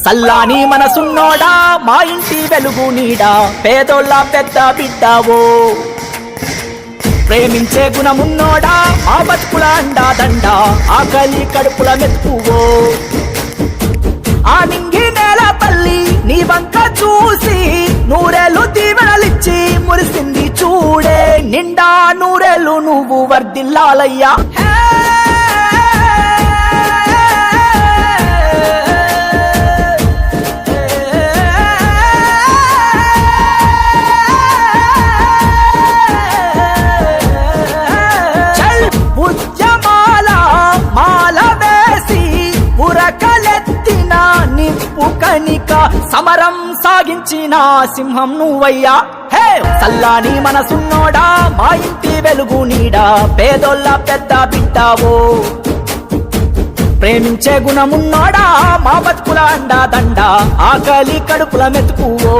సల్లాని మనసున్నోడా మా ఇంటి వెలుగు నీడా పేదోళ్ళ పెద్ద బిడ్డావో ప్రేమించే గుణమున్నోడా ఆ బతుకుల అండా దండ ఆకలి కడుపుల మెతుకువో ఆ నింగి నేల తల్లి నీ వంక చూసి నూరేళ్ళు దీవెనలిచ్చి మురిసింది చూడే నిండా నూరేళ్ళు నువ్వు వర్ధిల్లాలయ్యా కనిక సమరం సాగించిన సింహం నువ్వయ్యా హే సల్లాని మనసున్నోడా మా ఇంటి వెలుగు నీడా పేదోళ్ళ పెద్ద బిడ్డావో ప్రేమించే గుణమున్నోడా మా బతుకుల అండా దండ ఆకలి కడుపుల మెతుకువో